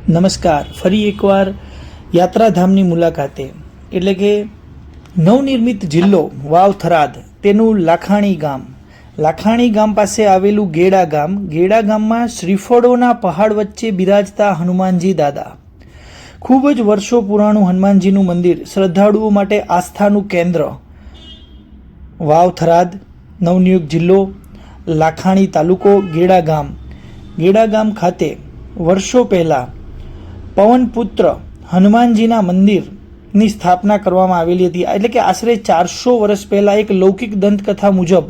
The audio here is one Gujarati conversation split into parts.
નમસ્કાર. ફરી એકવાર યાત્રાધામની મુલાકાતે એટલે કે નવનિર્મિત જિલ્લો વાવ થરાદ તેનું લાખાણી ગામ પાસે આવેલું ગેડા ગામમાં શ્રીફળોના પહાડ વચ્ચે બિરાજતા હનુમાનજી દાદા. ખૂબ જ વર્ષો પુરાણું હનુમાનજીનું મંદિર, શ્રદ્ધાળુઓ માટે આસ્થાનું કેન્દ્ર. વાવ થરાદ, નવનિયુક્ત જિલ્લો, લાખાણી તાલુકો, ગેડા ગામ ખાતે વર્ષો પહેલાં પવનપુત્ર હનુમાનજીના મંદિરની સ્થાપના કરવામાં આવેલી હતી. એટલે કે આશરે 400 વર્ષ પહેલાં એક લૌકિક દંતકથા મુજબ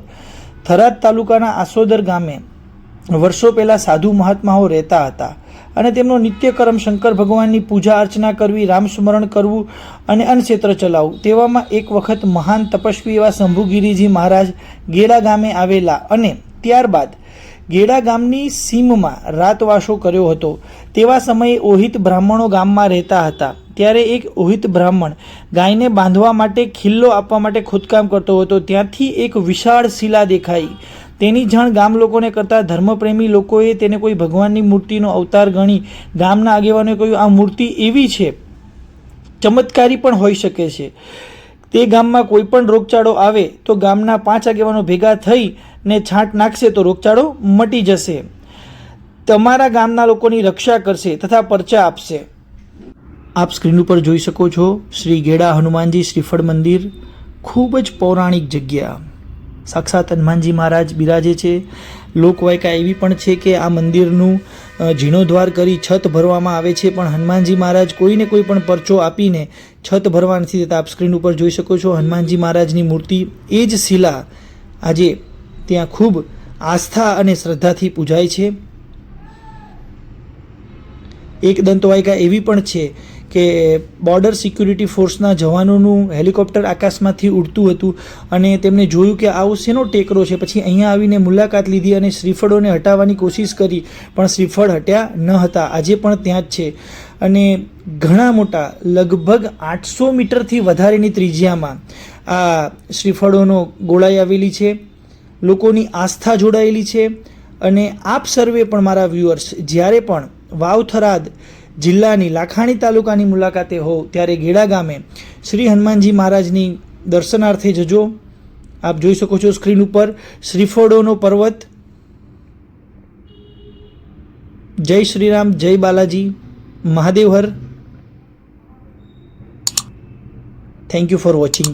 થરાદ તાલુકાના આસોદર ગામે વર્ષો પહેલાં સાધુ મહાત્માઓ રહેતા હતા અને તેમનો નિત્યકર્મ શંકર ભગવાનની પૂજા અર્ચના કરવી, રામસ્મરણ કરવું અને અન્નક્ષેત્ર ચલાવવું. તેવામાં એક વખત મહાન તપસ્વી એવા શંભુગીરીજી મહારાજ ગેડા ગામે આવેલા અને ત્યારબાદ ગેડા ગામની સીમમાં રાતવાસો કર્યો હતો. તેવા સમયે ઓહિત બ્રાહ્મણો ગામમાં રહેતા હતા. ત્યારે એક ઓહિત બ્રાહ્મણ ગાયને બાંધવા માટે ખિલ્લો આપવા માટે ખોદકામ કરતો હતો. ત્યાંથી એક વિશાળ શિલા દેખાઈ. તેની જાણ ગામ લોકોને કરતાં ધર્મપ્રેમી લોકોએ તેને કોઈ ભગવાનની મૂર્તિનો અવતાર ગણી ગામના આગેવાનોએ કહ્યું, આ મૂર્તિ એવી છે, ચમત્કારી પણ હોઈ શકે છે. તે ગામમાં કોઈ પણ રોગચાળો આવે તો ગામના 5 આગેવાનો ભેગા થઈ ને છાંટ નાખશે તો રોગચાળો મટી જશે. તમારા ગામના લોકોની રક્ષા કરશે તથા પરચા આપશે. આપ સ્ક્રીન ઉપર જોઈ શકો છો શ્રી ગેડા હનુમાનજી શ્રીફળ મંદિર. ખૂબ જ પૌરાણિક જગ્યા. સાક્ષાત હનુમાનજી મહારાજ બિરાજે છે. લોકવાયકા એવી પણ છે કે આ મંદિરનું જીર્ણોદ્ધાર કરી છત ભરવામાં આવે છે, પણ હનુમાનજી મહારાજ કોઈને કોઈ પણ પરચો આપીને છત ભરવા નથી દેતા. આપ સ્ક્રીન ઉપર જોઈ શકો છો હનુમાનજી મહારાજની મૂર્તિ. એ જ શિલા આજે ત્યાં ખૂબ આસ્થા અને શ્રદ્ધાથી પૂજાય છે. એક દંતવાયકા એવી પણ છે કે બોર્ડર સિક્યુરિટી ફોર્સના જવાનોનું હેલિકોપ્ટર આકાશમાંથી ઉડતું હતું અને તેમણે જોયું કે આવો શેનો ટેકરો છે. પછી અહીંયા આવીને મુલાકાત લીધી અને શ્રીફળોને હટાવવાની કોશિશ કરી, પણ શ્રીફળ હટ્યા ન હતા. આજે પણ ત્યાં જ છે અને ઘણા મોટા લગભગ 800 મીટરથી વધારેની ત્રિજ્યામાં આ શ્રીફળોનો ગોળાઈ આવેલી છે. લોકોની આસ્થા જોડાયેલી છે. અને આપ સર્વે પણ મારા વ્યુઅર્સ જ્યારે પણ વાવ થરાદ જિલ્લાની લાખાણી તાલુકાની મુલાકાતે હોવ ત્યારે ગેડા ગામે શ્રી હનુમાનજી મહારાજની દર્શનાર્થે જજો. આપ જોઈ શકો છો સ્ક્રીન ઉપર શ્રીફળોનો પર્વત. જય શ્રી રામ, જય બાલાજી, મહાદેવ હર. Thank you for watching.